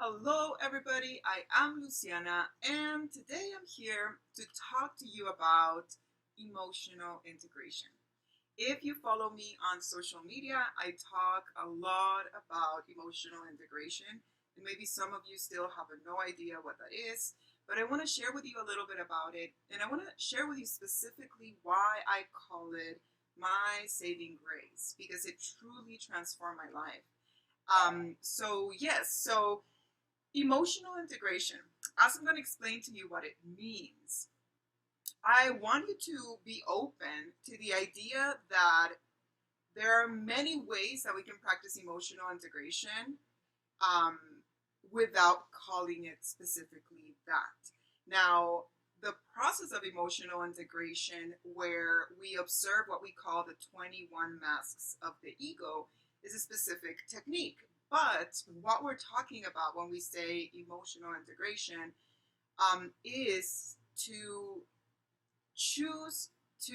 Hello, everybody. I am Luciana, and today I'm here to talk to you about emotional integration. If you follow me on social media, I talk a lot about emotional integration, and maybe some of you still have no idea what that is, but I want to share with you a little bit about it, and I want to share with you specifically why I call it my saving grace, because it truly transformed my life. So emotional integration, as I'm going to explain to you what it means, I want you to be open to the idea that there are many ways that we can practice emotional integration um, without calling it specifically that. Now, the process of emotional integration, where we observe what we call the 21 masks of the ego, is a specific technique. But what we're talking about when we say emotional integration is to choose to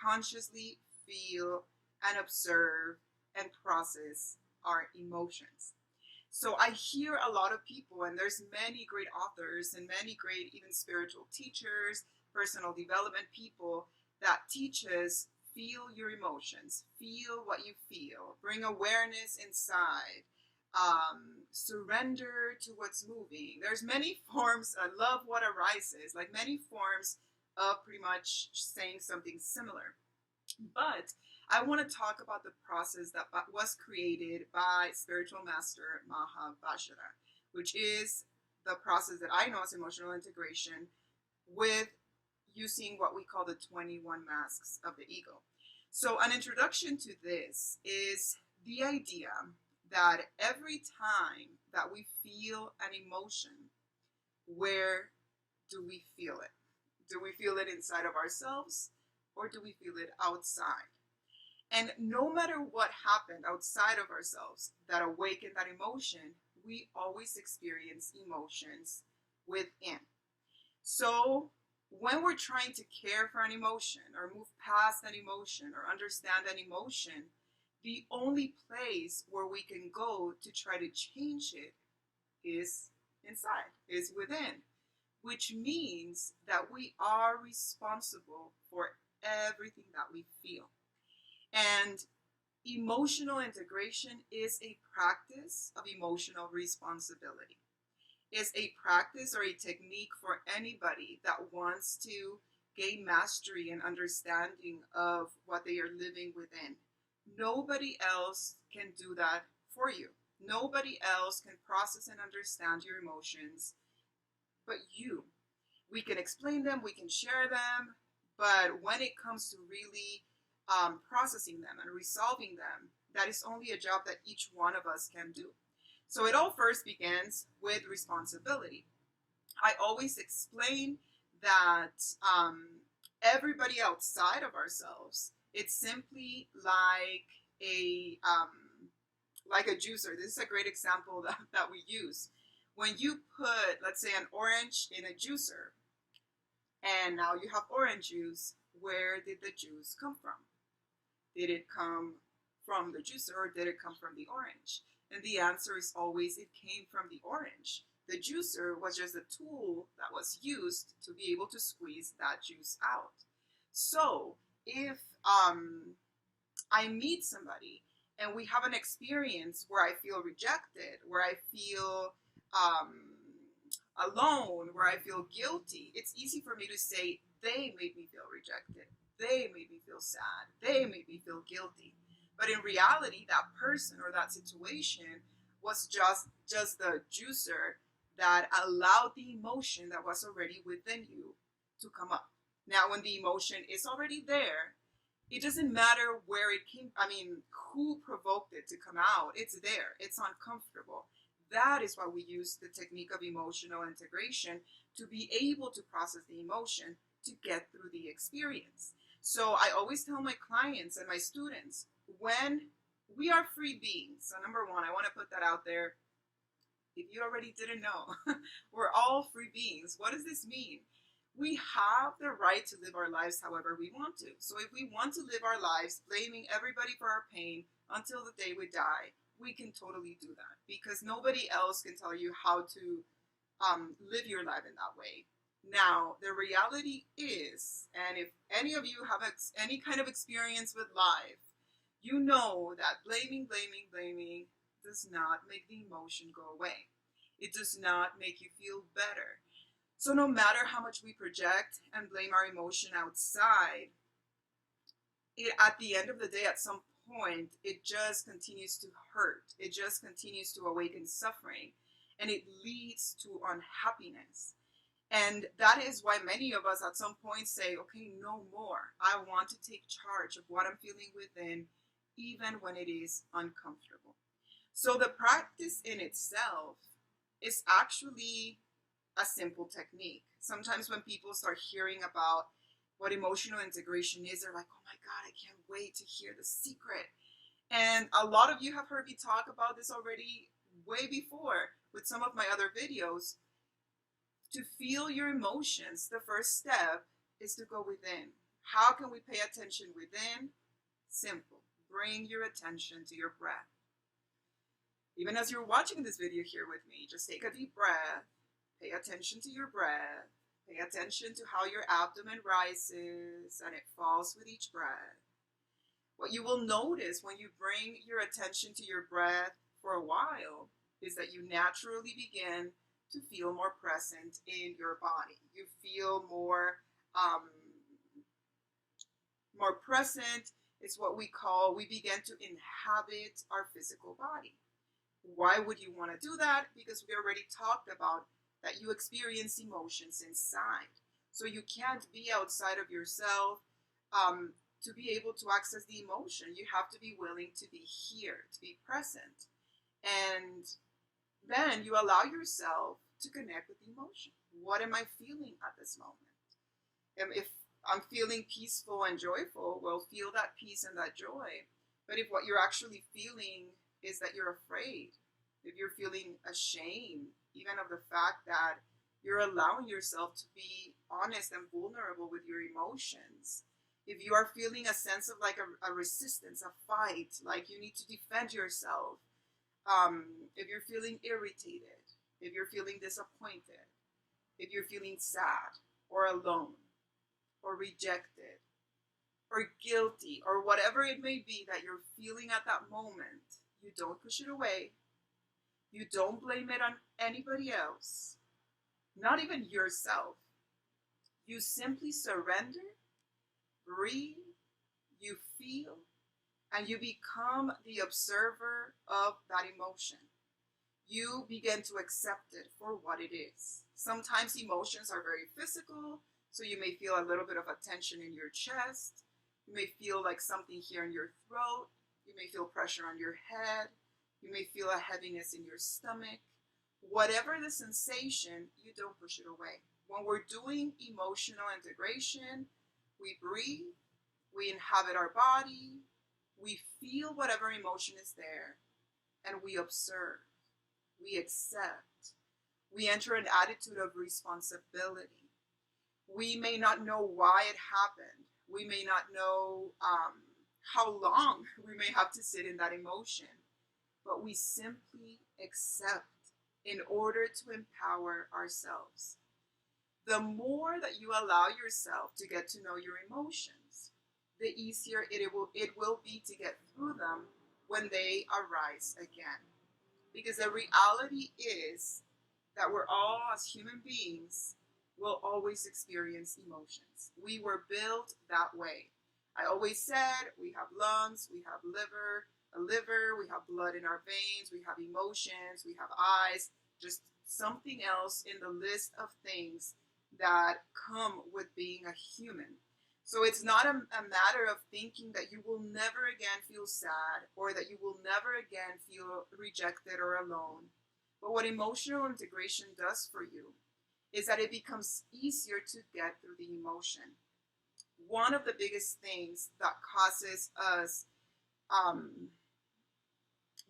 consciously feel and observe and process our emotions. So I hear a lot of people, and there's many great authors and many great even spiritual teachers, personal development people that teach us feel your emotions, feel what you feel, bring awareness inside, surrender to what's moving. There's many forms. I love what arises, like many forms of pretty much saying something similar. But I want to talk about the process that was created by spiritual master Maha Vajra, which is the process that I know as emotional integration with using what we call the 21 masks of the ego. So, an introduction to this is the idea that every time that we feel an emotion, where do we feel it? Do we feel it inside of ourselves, or do we feel it outside? And no matter what happened outside of ourselves that awakened that emotion, we always experience emotions within. So when we're trying to care for an emotion or move past an emotion or understand an emotion, the only place where we can go to try to change it is inside, is within, which means that we are responsible for everything that we feel. And emotional integration is a practice of emotional responsibility. It's a practice or a technique for anybody that wants to gain mastery and understanding of what they are living within. Nobody else can do that for you. Nobody else can process and understand your emotions but you. We can explain them, we can share them, but when it comes to really processing them and resolving them, that is only a job that each one of us can do. So it all first begins with responsibility. I always explain that everybody outside of ourselves, it's simply like a juicer. This is a great example that we use. When you put, let's say, an orange in a juicer, and now you have orange juice, where did the juice come from? Did it come from the juicer, or did it come from the orange? And the answer is always it came from the orange. The juicer was just a tool that was used to be able to squeeze that juice out. So if I meet somebody and we have an experience where I feel rejected, where I feel alone, where I feel guilty, it's easy for me to say, they made me feel rejected. They made me feel sad. They made me feel guilty. But in reality, that person or that situation was just the juicer that allowed the emotion that was already within you to come up. Now, when the emotion is already there, it doesn't matter where it came, who provoked it to come out. It's there. It's uncomfortable. That is why we use the technique of emotional integration, to be able to process the emotion to get through the experience. So I always tell my clients and my students, when we are free beings, so number one, I want to put that out there. If you already didn't know, we're all free beings. What does this mean? We have the right to live our lives however we want to. So if we want to live our lives blaming everybody for our pain until the day we die, we can totally do that, because nobody else can tell you how to live your life in that way. Now, the reality is, and if any of you have any kind of experience with life, you know that blaming does not make the emotion go away. It does not make you feel better. So no matter how much we project and blame our emotion outside, at the end of the day, at some point, it just continues to hurt. It just continues to awaken suffering, and it leads to unhappiness. And that is why many of us at some point say, okay, no more. I want to take charge of what I'm feeling within, even when it is uncomfortable. So the practice in itself is actually a simple technique. Sometimes when people start hearing about what emotional integration is, they're like, oh my God, I can't wait to hear the secret. And a lot of you have heard me talk about this already way before with some of my other videos. To feel your emotions, the first step is to go within. How can we pay attention within? Simple. Bring your attention to your breath. Even as you're watching this video here with me, just take a deep breath. Pay attention to your breath. Pay attention to how your abdomen rises and it falls with each breath. What you will notice when you bring your attention to your breath for a while is that you naturally begin to feel more present in your body. You feel more present. It's what we begin to inhabit our physical body. Why would you want to do that? Because we already talked about that you experience emotions inside. So you can't be outside of yourself to be able to access the emotion. You have to be willing to be here, to be present. And then you allow yourself to connect with the emotion. What am I feeling at this moment? If I'm feeling peaceful and joyful, well, feel that peace and that joy. But if what you're actually feeling is that you're afraid, if you're feeling ashamed, even of the fact that you're allowing yourself to be honest and vulnerable with your emotions, if you are feeling a sense of like a resistance, a fight, like you need to defend yourself, if you're feeling irritated, if you're feeling disappointed, if you're feeling sad or alone or rejected or guilty or whatever it may be that you're feeling at that moment, you don't push it away. You don't blame it on anybody else, not even yourself. You simply surrender, breathe, you feel, and you become the observer of that emotion. You begin to accept it for what it is. Sometimes emotions are very physical, so you may feel a little bit of a tension in your chest. You may feel like something here in your throat. You may feel pressure on your head. You may feel a heaviness in your stomach. Whatever the sensation, you don't push it away. When we're doing emotional integration, we breathe, we inhabit our body, we feel whatever emotion is there, and we observe, we accept, we enter an attitude of responsibility. We may not know why it happened. We may not know how long we may have to sit in that emotion, but we simply accept in order to empower ourselves. The more that you allow yourself to get to know your emotions, the easier it will be to get through them when they arise again. Because the reality is that we're all, as human beings, will always experience emotions. We were built that way. I always said we have lungs, we have a liver, we have blood in our veins, we have emotions, we have eyes, just something else in the list of things that come with being a human. So it's not a matter of thinking that you will never again feel sad or that you will never again feel rejected or alone. But what emotional integration does for you is that it becomes easier to get through the emotion. One of the biggest things that causes us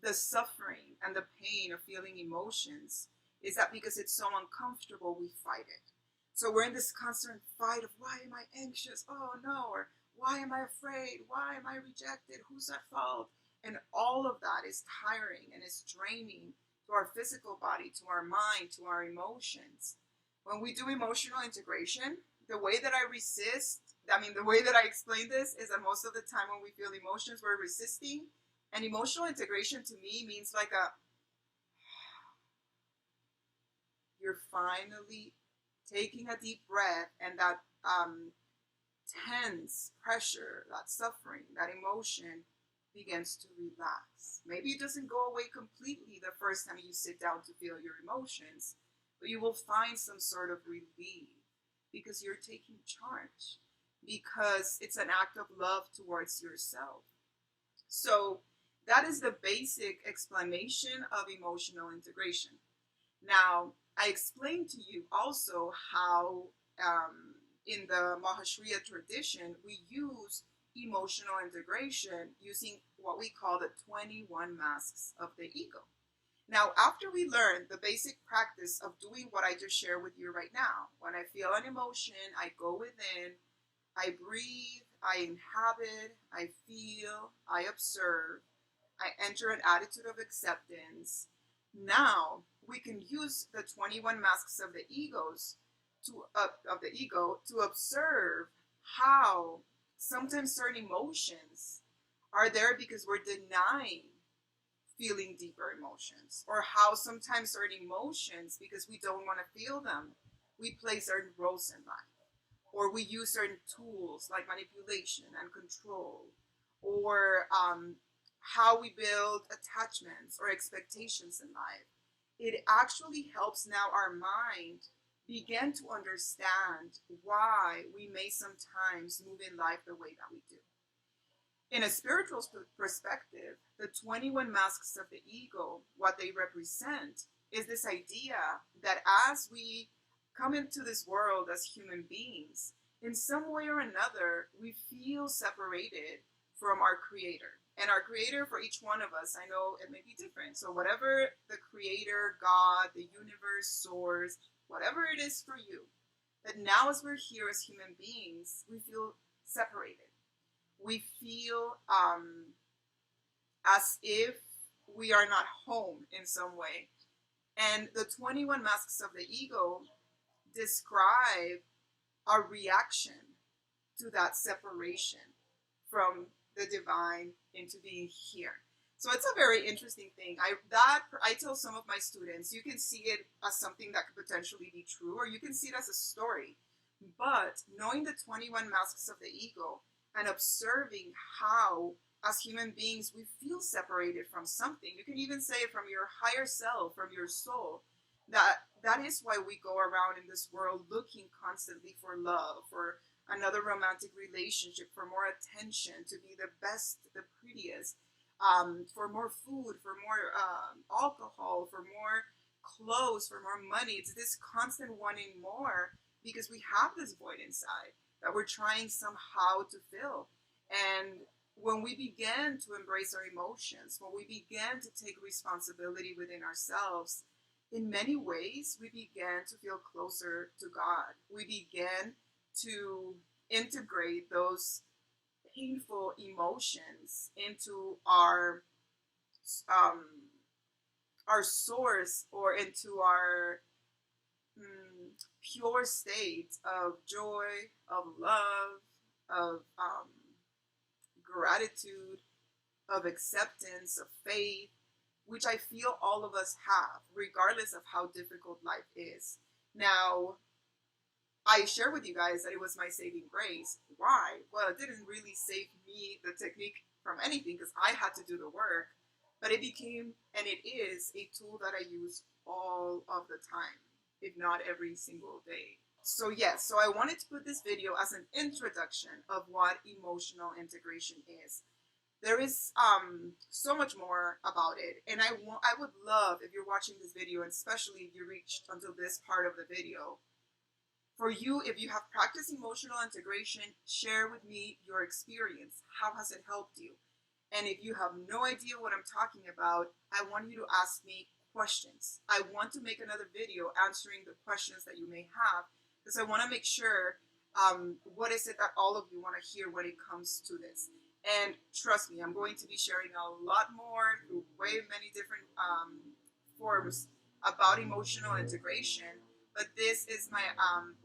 the suffering and the pain of feeling emotions is that because it's so uncomfortable, we fight it. So we're in this constant fight of why am I anxious? Oh no, or why am I afraid? Why am I rejected? Who's at fault? And all of that is tiring and is draining to our physical body, to our mind, to our emotions. When we do emotional integration, the way that I resist, the way that I explain this is that most of the time when we feel emotions, we're resisting. And emotional integration to me means like you're finally taking a deep breath, and that tense pressure, that suffering, that emotion begins to relax. Maybe it doesn't go away completely the first time you sit down to feel your emotions, but you will find some sort of relief because you're taking charge, because it's an act of love towards yourself. So that is the basic explanation of emotional integration. Now, I explained to you also how in the Maha Vajra tradition, we use emotional integration using what we call the 21 masks of the ego. Now, after we learn the basic practice of doing what I just shared with you right now, when I feel an emotion, I go within, I breathe, I inhabit, I feel, I observe, I enter an attitude of acceptance. Now we can use the 21 masks of the ego to observe how sometimes certain emotions are there because we're denying feeling deeper emotions, or how sometimes certain emotions, because we don't want to feel them, we play certain roles in life, or we use certain tools like manipulation and control, or how we build attachments or expectations in life. It actually helps now our mind begin to understand why we may sometimes move in life the way that we do. In a spiritual perspective, the 21 masks of the ego, what they represent is this idea that as we come into this world as human beings, in some way or another, we feel separated from our Creator. And our Creator for each one of us, I know it may be different. So whatever the Creator, God, the universe, source, whatever it is for you, that now as we're here as human beings, we feel separated. We feel as if we are not home in some way. And the 21 masks of the ego describe our reaction to that separation from the divine into being here. So it's a very interesting thing. I tell some of my students, you can see it as something that could potentially be true, or you can see it as a story. But knowing the 21 masks of the ego and observing how, as human beings, we feel separated from something. You can even say from your higher self, from your soul. That is why we go around in this world looking constantly for love, for another romantic relationship, for more attention, to be the best, the prettiest, for more food, for more alcohol, for more clothes, for more money. It's this constant wanting more because we have this void inside that we're trying somehow to fill. And when we begin to embrace our emotions, when we begin to take responsibility within ourselves, in many ways, we begin to feel closer to God. We begin to integrate those painful emotions into our source, or into our pure state of joy, of love, of gratitude, of acceptance, of faith, which I feel all of us have, regardless of how difficult life is. Now, I share with you guys that it was my saving grace. Why? Well, it didn't really save me, the technique, from anything, because I had to do the work, but it became, and it is, a tool that I use all of the time, if not every single day. So yes, so I wanted to put this video as an introduction of what emotional integration is. There is so much more about it, and I would love, if you're watching this video, and especially if you reached until this part of the video, for you, if you have practiced emotional integration, share with me your experience. How has it helped you? And if you have no idea what I'm talking about, I want you to ask me questions. I want to make another video answering the questions that you may have, because I want to make sure what is it that all of you want to hear when it comes to this. And trust me, I'm going to be sharing a lot more through way many different forms about emotional integration. But this is my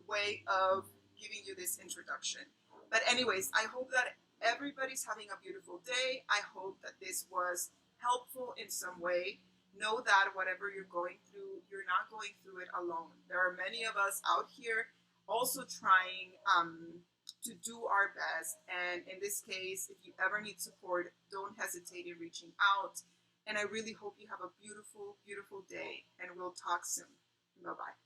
way of giving you this introduction. But anyways, I hope that everybody's having a beautiful day. I hope that this was helpful in some way. Know that whatever you're going through, you're not going through it alone. There are many of us out here also trying to do our best. And in this case, if you ever need support, don't hesitate in reaching out. And I really hope you have a beautiful, beautiful day. And we'll talk soon. Bye bye.